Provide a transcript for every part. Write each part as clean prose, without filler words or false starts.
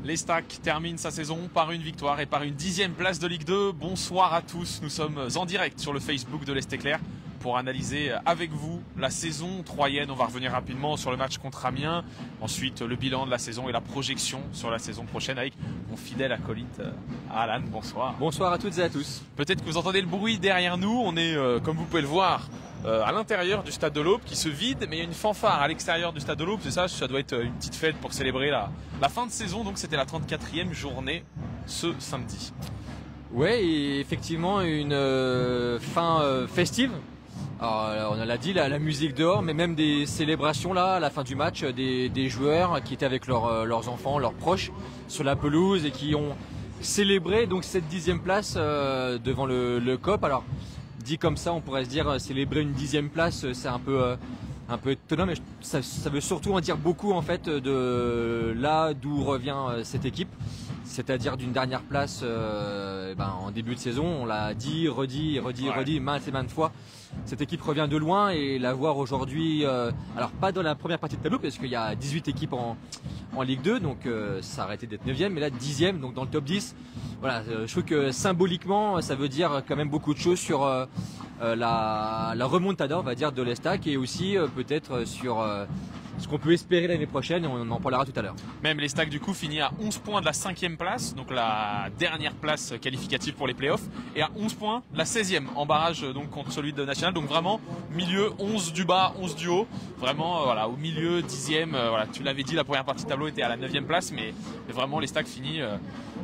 L'Estac termine sa saison par une victoire et par une 10e place de Ligue 2. Bonsoir à tous, nous sommes en direct sur le Facebook de l'Est-Éclair pour analyser avec vous la saison troyenne. On va revenir rapidement sur le match contre Amiens, ensuite le bilan de la saison et la projection sur la saison prochaine avec mon fidèle acolyte Alan. Bonsoir. Bonsoir à toutes et à tous. Peut-être que vous entendez le bruit derrière nous, on est comme vous pouvez le voir à l'intérieur du stade de l'Aube qui se vide, mais il y a une fanfare à l'extérieur du stade de l'Aube, c'est ça, ça doit être une petite fête pour célébrer la fin de saison, donc c'était la 34e journée ce samedi. Ouais, et effectivement une fin festive. Alors, on l'a dit, la musique dehors, mais même des célébrations là à la fin du match, des joueurs qui étaient avec leurs enfants, leurs proches sur la pelouse et qui ont célébré donc cette 10e place devant le COP. Alors dit comme ça, on pourrait se dire célébrer une 10e place, c'est un peu étonnant, mais ça veut surtout en dire beaucoup en fait de là d'où revient cette équipe, c'est-à-dire d'une dernière place en début de saison. On l'a dit, redit maintes et maintes fois. Cette équipe revient de loin et la voir aujourd'hui, alors pas dans la première partie de tableau parce qu'il y a 18 équipes en Ligue 2, donc ça a arrêté d'être 9e, mais là 10e, donc dans le top 10. Voilà, je trouve que symboliquement ça veut dire quand même beaucoup de choses sur la remontada, on va dire, de l'Estac, et aussi peut-être sur ce qu'on peut espérer l'année prochaine, et on en parlera tout à l'heure. Même l'Estac du coup finit à 11 points de la 5e place, donc la dernière place qualificative pour les playoffs, et à 11 points la 16e en barrage donc contre celui de National, donc vraiment milieu, 11 du bas, 11 du haut, vraiment voilà, au milieu, 10e, voilà, tu l'avais dit, la première partie de tableau était à la 9e place, mais vraiment l'Estac finit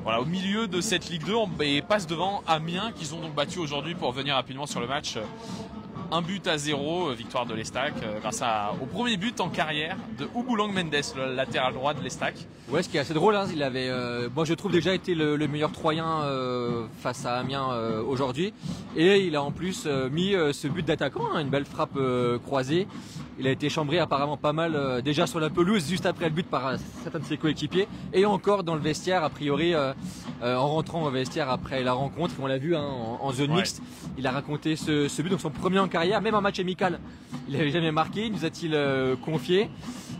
voilà, au milieu de cette Ligue 2 et passe devant Amiens qu'ils ont donc battu aujourd'hui. Pour revenir rapidement sur le match. 1-0, victoire de l'Estac grâce au premier but en carrière de Ouboulang Mendes, le latéral droit de l'Estac. Ouais, ce qui est assez drôle, hein, il avait, moi je trouve déjà été le meilleur Troyen face à Amiens aujourd'hui, et il a en plus mis ce but d'attaquant, hein, une belle frappe croisée. Il a été chambré apparemment pas mal déjà sur la pelouse juste après le but par certains de ses coéquipiers, et encore dans le vestiaire a priori en rentrant au vestiaire après la rencontre. On l'a vu hein, en zone mixte, il a raconté ce but, donc son premier en carrière, même en match amical il n'avait jamais marqué, nous a-t-il confié.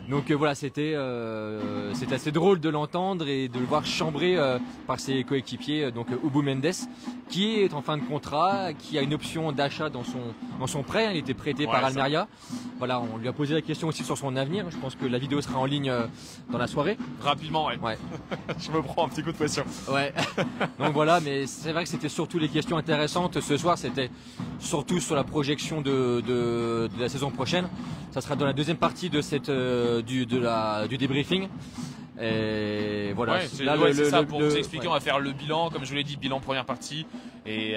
Donc voilà, c'était assez drôle de l'entendre et de le voir chambré par ses coéquipiers, donc Oubou Mendes, qui est en fin de contrat, qui a une option d'achat dans son prêt, hein, il était prêté par Almeria. Voilà, on lui a posé la question aussi sur son avenir, je pense que la vidéo sera en ligne dans la soirée. Rapidement, ouais. Je me prends un petit coup de pression. Ouais. Donc voilà, mais c'est vrai que c'était surtout les questions intéressantes ce soir, c'était surtout sur la projection de la saison prochaine. Ça sera dans la deuxième partie de du débriefing. Et voilà. Ouais, c'est ça, pour vous expliquer, on va faire le bilan, comme je vous l'ai dit, bilan première partie et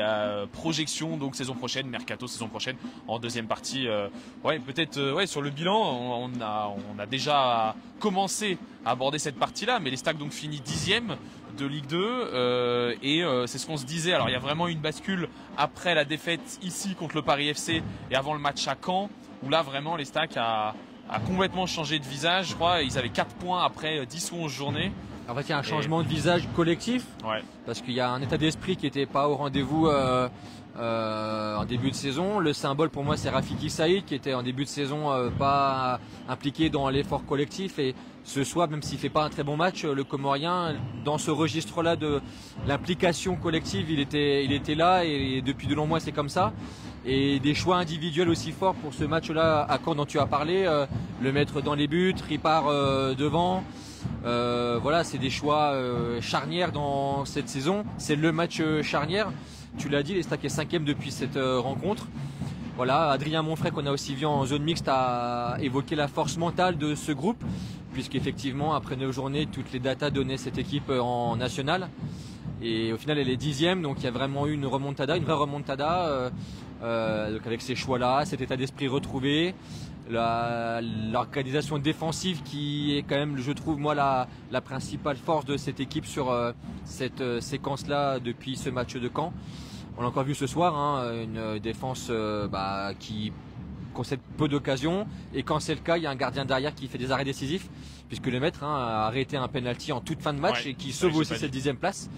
projection donc saison prochaine, mercato saison prochaine en deuxième partie. Peut-être sur le bilan, on a déjà commencé à aborder cette partie-là, mais l'Estac donc finit 10e de Ligue 2 et c'est ce qu'on se disait. Alors il y a vraiment une bascule après la défaite ici contre le Paris FC et avant le match à Caen, où là vraiment l'Estac a complètement changé de visage. Je crois ils avaient 4 points après 10 ou 11 journées. En fait, il y a un changement de visage collectif, parce qu'il y a un état d'esprit qui n'était pas au rendez-vous en début de saison. Le symbole pour moi c'est Rafiki Saïd, qui était en début de saison pas impliqué dans l'effort collectif, et ce soir, même s'il fait pas un très bon match, le Comorien, dans ce registre-là de l'implication collective, il était là, et depuis de longs mois c'est comme ça. Et des choix individuels aussi forts pour ce match-là à Caen dont tu as parlé, le mettre dans les buts, Ripard devant. Voilà, c'est des choix charnières dans cette saison. C'est le match charnière. Tu l'as dit, l'Estac est 5e depuis cette rencontre. Voilà, Adrien Monfray, qu'on a aussi vu en zone mixte, a évoqué la force mentale de ce groupe, puisqu'effectivement, après 9 journées, toutes les datas donnaient cette équipe en national. Et au final, elle est 10e, donc il y a vraiment eu une remontada, une vraie remontada, donc avec ces choix-là, cet état d'esprit retrouvé, l'organisation défensive qui est quand même, je trouve moi, la principale force de cette équipe sur cette séquence-là depuis ce match de Caen. On l'a encore vu ce soir, hein, une défense qui concède peu d'occasions, et quand c'est le cas, il y a un gardien derrière qui fait des arrêts décisifs, puisque le maître a arrêté un penalty en toute fin de match et qui sauve aussi cette 10e place.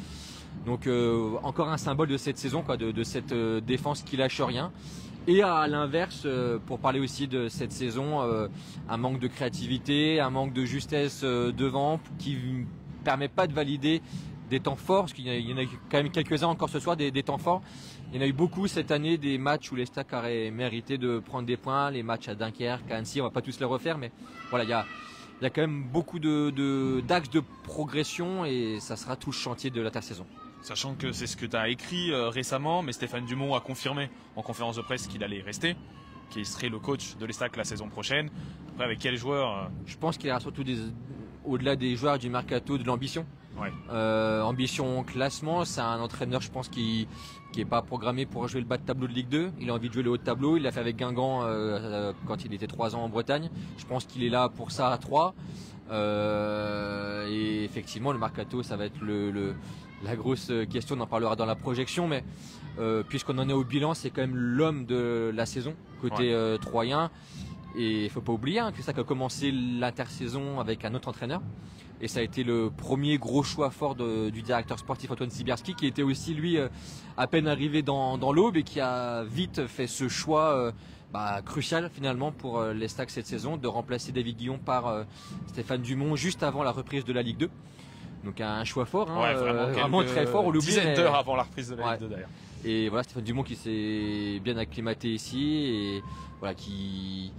Donc encore un symbole de cette saison, de cette défense qui lâche rien. Et à l'inverse, pour parler aussi de cette saison, un manque de créativité, un manque de justesse devant, qui permet pas de valider des temps forts, parce qu'il y en a quand même quelques-uns encore ce soir, des temps forts. Il y en a eu beaucoup cette année, des matchs où les Stacks auraient mérité de prendre des points, les matchs à Dunkerque, à Annecy, on va pas tous les refaire, mais voilà, il y a quand même beaucoup d'axes de progression et ça sera tout le chantier de l'intersaison. Sachant que c'est ce que tu as écrit récemment, mais Stéphane Dumont a confirmé en conférence de presse qu'il allait rester, qu'il serait le coach de l'Estac la saison prochaine. Après, avec quels joueurs Je pense qu'il y aura surtout au-delà des joueurs du mercato, de l'ambition. Ouais. Ambition classement, c'est un entraîneur, je pense, qui est pas programmé pour jouer le bas de tableau de Ligue 2. Il a envie de jouer le haut de tableau. Il l'a fait avec Guingamp quand il était 3 ans en Bretagne. Je pense qu'il est là pour ça à 3. Et effectivement, le mercato, ça va être la grosse question. On en parlera dans la projection, mais puisqu'on en est au bilan, c'est quand même l'homme de la saison côté troyen. Et il faut pas oublier que c'est ça qui a commencé l'intersaison avec un autre entraîneur. Et ça a été le premier gros choix fort du directeur sportif Antoine Sibierski, qui était aussi lui à peine arrivé dans l'aube et qui a vite fait ce choix crucial finalement pour les Stacks cette saison, de remplacer David Guillon par Stéphane Dumont juste avant la reprise de la Ligue 2. Donc un choix fort, vraiment très fort. On l'oublie. Dizaine d'heures avant la reprise de la Ligue 2 d'ailleurs. Et voilà, Stéphane Dumont qui s'est bien acclimaté ici et voilà qui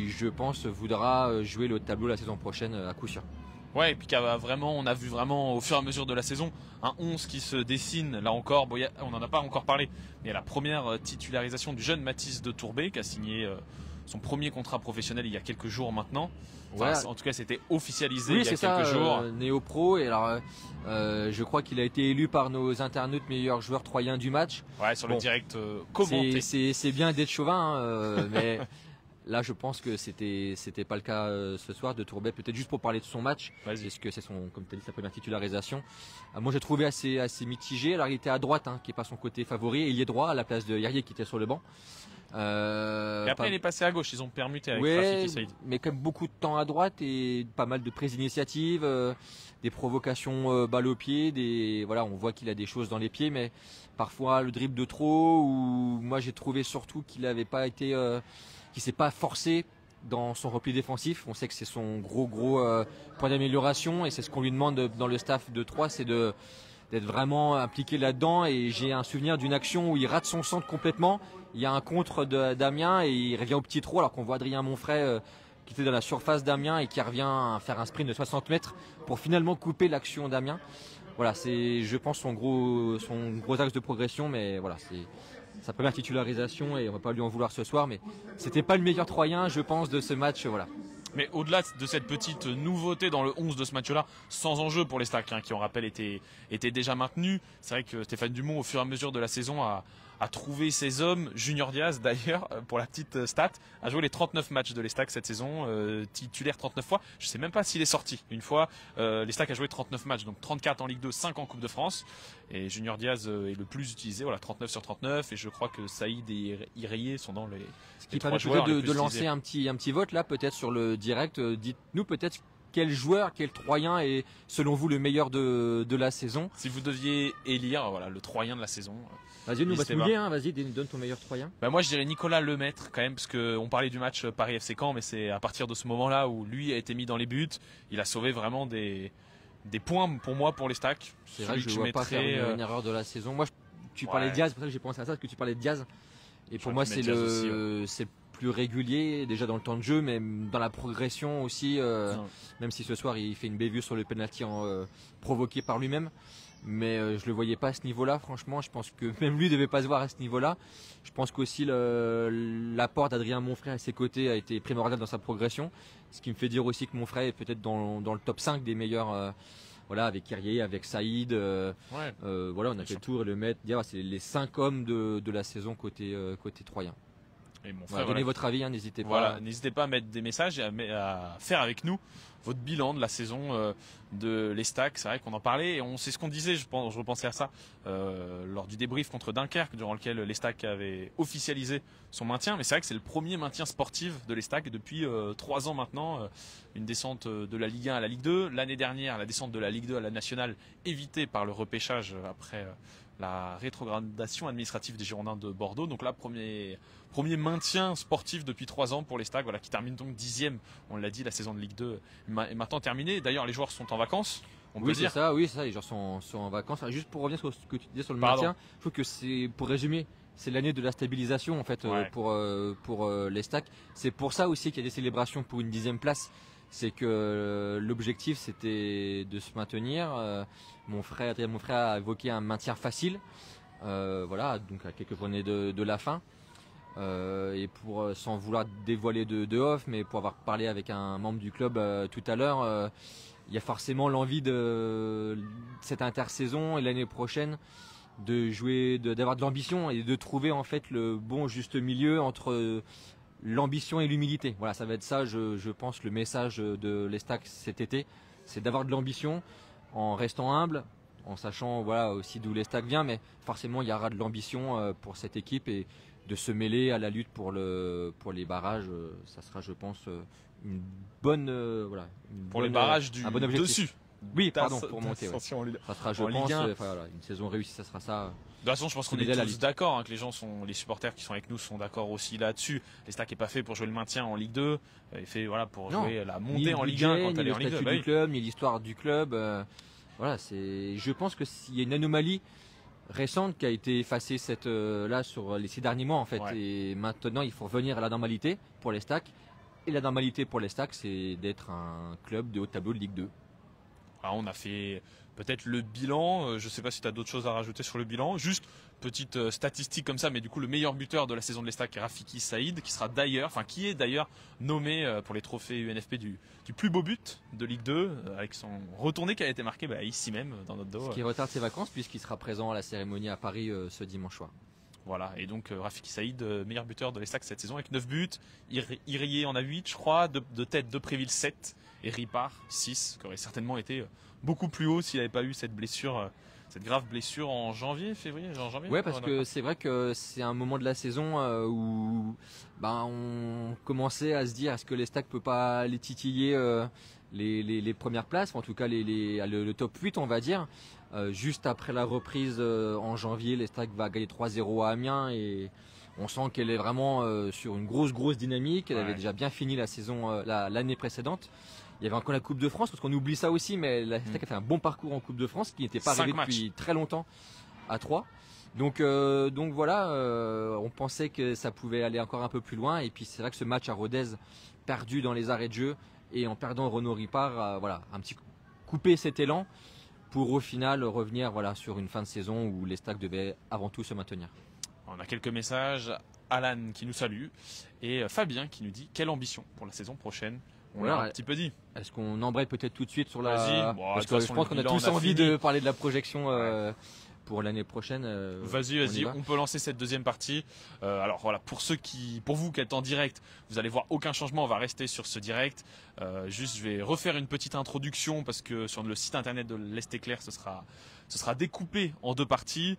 je pense voudra jouer le haut de tableau la saison prochaine à coup sûr. Ouais, et puis on a vu vraiment au fur et à mesure de la saison un 11 qui se dessine. Là encore, bon, on n'en a pas encore parlé, mais il y a la première titularisation du jeune Mathis de Tourbet qui a signé son premier contrat professionnel il y a quelques jours maintenant. Enfin, en tout cas, c'était officialisé il y a quelques jours. Néo-pro, et alors je crois qu'il a été élu par nos internautes meilleur joueur troyen du match. Ouais, sur le direct commenté. C'est bien d'être chauvin, mais là, je pense que c'était pas le cas ce soir de Tourbet. Peut-être juste pour parler de son match, parce que c'est comme tu as dit, sa première titularisation. Moi, j'ai trouvé assez mitigé. Alors, il était à droite, qui est pas son côté favori, et il est droit à la place de Yerier qui était sur le banc. Et après, il est passé à gauche. Ils ont permuté avec Rafiki Saïd. Mais quand même beaucoup de temps à droite et pas mal de prises d'initiative, des provocations balles au pied. Voilà, on voit qu'il a des choses dans les pieds, mais parfois le dribble de trop. Ou moi, j'ai trouvé surtout qu'il n'avait pas été qui s'est pas forcé dans son repli défensif. On sait que c'est son gros point d'amélioration et c'est ce qu'on lui demande dans le staff de 3, c'est d'être vraiment impliqué là-dedans. Et j'ai un souvenir d'une action où il rate son centre complètement. Il y a un contre d'Amiens et il revient au petit trou alors qu'on voit Adrien Monfray qui était dans la surface d'Amiens et qui revient faire un sprint de 60 mètres pour finalement couper l'action d'Amiens. Voilà, c'est, je pense, son gros axe de progression, mais voilà, c'est sa première titularisation et on va pas lui en vouloir ce soir, mais c'était pas le meilleur Troyen, je pense, de ce match, voilà. Mais au-delà de cette petite nouveauté dans le 11 de ce match-là, sans enjeu pour les Stacks, qui on rappelle étaient déjà maintenus, c'est vrai que Stéphane Dumont, au fur et à mesure de la saison, a trouvé ses hommes. Junior Diaz, d'ailleurs, pour la petite stat, a joué les 39 matchs de l'Estac cette saison, titulaire 39 fois. Je sais même pas s'il est sorti. Une fois, l'Estac a joué 39 matchs, donc 34 en Ligue 2, 5 en Coupe de France. Et Junior Diaz est le plus utilisé, voilà, 39 sur 39. Et je crois que Saïd et Irrié sont dans les Ce qui permet de lancer un petit vote là, peut-être sur le direct. Dites-nous peut-être quel joueur, quel Troyen est selon vous le meilleur de la saison. Si vous deviez élire le Troyen de la saison. Vas-y, nous va se mouiller, vas-y, donne ton meilleur Troyen. Moi je dirais Nicolas Lemaître quand même, parce qu'on parlait du match Paris FC Caen, mais c'est à partir de ce moment-là où lui a été mis dans les buts, il a sauvé vraiment des points pour moi pour les Stacks. C'est vrai que je ne vois pas faire une erreur de la saison. Moi, tu parlais de Diaz, c'est pour ça que j'ai pensé à ça, parce que tu parlais de Diaz. Et pour moi, c'est le plus régulier, déjà dans le temps de jeu, mais dans la progression aussi, même si ce soir il fait une bévue sur le penalty provoqué par lui-même. Mais je le voyais pas à ce niveau-là, franchement. Je pense que même lui devait pas se voir à ce niveau-là. Je pense qu'aussi l'apport d'Adrien Monfray à ses côtés a été primordial dans sa progression. Ce qui me fait dire aussi que Monfray est peut-être dans le top 5 des meilleurs. Avec Kyrier, avec Saïd, on a fait le tour et le maître. C'est les 5 hommes de la saison côté troyen. Et mon frère, donnez votre avis, n'hésitez pas. N'hésitez pas à mettre des messages et à faire avec nous votre bilan de la saison de l'Estac. C'est vrai qu'on en parlait et c'est ce qu'on disait, je repensais à ça lors du débrief contre Dunkerque, durant lequel l'Estac avait officialisé son maintien. Mais c'est vrai que c'est le premier maintien sportif de l'Estac depuis 3 ans maintenant. Une descente de la Ligue 1 à la Ligue 2. L'année dernière, la descente de la Ligue 2 à la Nationale, évitée par le repêchage après la rétrogradation administrative des Girondins de Bordeaux. Donc là, premier maintien sportif depuis 3 ans pour les Stacks, qui termine donc 10e. On l'a dit, la saison de Ligue 2 est maintenant terminée. D'ailleurs, les joueurs sont en vacances. on peut Oui, c'est dire. ça, oui, c'est ça, les gens sont en vacances. Ah, juste pour revenir sur ce que tu disais sur le Pardon. maintien, je trouve que c'est, pour résumer, c'est l'année de la stabilisation en fait Ouais. pour les stacks. C'est pour ça aussi qu'il y a des célébrations pour une 10e place. C'est que l'objectif c'était de se maintenir. Mon frère a évoqué un maintien facile. Voilà, donc à quelques points de la fin. Et pour sans vouloir dévoiler de off, mais pour avoir parlé avec un membre du club tout à l'heure, il y a forcément l'envie de cette intersaison et l'année prochaine de jouer, d'avoir de l'ambition et de trouver en fait le bon juste milieu entre l'ambition et l'humilité. Voilà, ça va être ça, je pense, le message de l'Estac cet été, c'est d'avoir de l'ambition en restant humble, en sachant voilà aussi d'où l'Estac vient, mais forcément il y aura de l'ambition pour cette équipe et de se mêler à la lutte pour les barrages. Ça sera, je pense, une bonne voilà. Pour les barrages du un bon objectif. dessus. Oui, pardon, pour monter. Ouais. D'ascension en Ligue- Ça sera, je en Ligue pense, 1. voilà, une saison réussie, ça sera ça. De toute façon, je pense qu'on C'est est l'idéal à tous lui. d'accord, que les supporters qui sont avec nous sont d'accord aussi là-dessus. L'Estac est pas fait pour jouer le maintien en Ligue 2, il est fait voilà pour Non. jouer la Ni montée le en Ligue budget, 1 quand ni elle est le en Ligue 2. statut Bah du oui. club, ni l'histoire du club. Voilà, c'est. Je pense que s'il y a une anomalie récente qui a été effacée là sur les 6 derniers mois en fait, Ouais. et maintenant il faut revenir à la normalité pour les stacks. Et la normalité pour les stacks, c'est d'être un club de haut tableau de Ligue 2. Alors, on a fait peut-être le bilan. Je sais pas si tu as d'autres choses à rajouter sur le bilan. Juste petite statistique comme ça, mais du coup le meilleur buteur de la saison de l'Estac est Rafiki Saïd, qui est d'ailleurs nommé pour les trophées UNFP du plus beau but de Ligue 2, avec son retourné qui a été marqué ici même dans notre dos. Ce qui retarde ses vacances puisqu'il sera présent à la cérémonie à Paris ce dimanche soir. Voilà, et donc Rafiki Saïd, meilleur buteur de l'Estac cette saison avec 9 buts. Irié en a 8, je crois, de tête de Préville 7 et Ripard 6, qui aurait certainement été beaucoup plus haut s'il n'avait pas eu cette blessure, cette grave blessure en février. Ouais, parce que c'est vrai que c'est un moment de la saison où on commençait à se dire est-ce que l'Estac peut pas les titiller les premières places, en tout cas le top 8 on va dire. Juste après la reprise en janvier, l'Estac va gagner 3-0 à Amiens et on sent qu'elle est vraiment sur une grosse dynamique. Elle avait déjà bien fini la saison l'année précédente. Il y avait encore la Coupe de France, parce qu'on oublie ça aussi, mais l'Estac a fait un bon parcours en Coupe de France qui n'était pas arrivé depuis très longtemps à 3. Donc voilà, on pensait que ça pouvait aller encore un peu plus loin. Et puis c'est vrai que ce match à Rodez, perdu dans les arrêts de jeu et en perdant Renaud Ripard, voilà, un petit couper cet élan pour au final revenir voilà, sur une fin de saison où l'Estac devait avant tout se maintenir. On a quelques messages. Alan qui nous salue et Fabien qui nous dit quelle ambition pour la saison prochaine. On l'a un petit peu dit. Est-ce qu'on embraye peut-être tout de suite sur la... Parce que je pense qu'on a tous envie de parler de la projection pour l'année prochaine. Vas-y, on peut lancer cette deuxième partie. Alors voilà, pour vous qui êtes en direct, vous allez voir aucun changement, on va rester sur ce direct. Juste, je vais refaire une petite introduction parce que sur le site internet de l'Est Éclair, ce sera découpé en deux parties.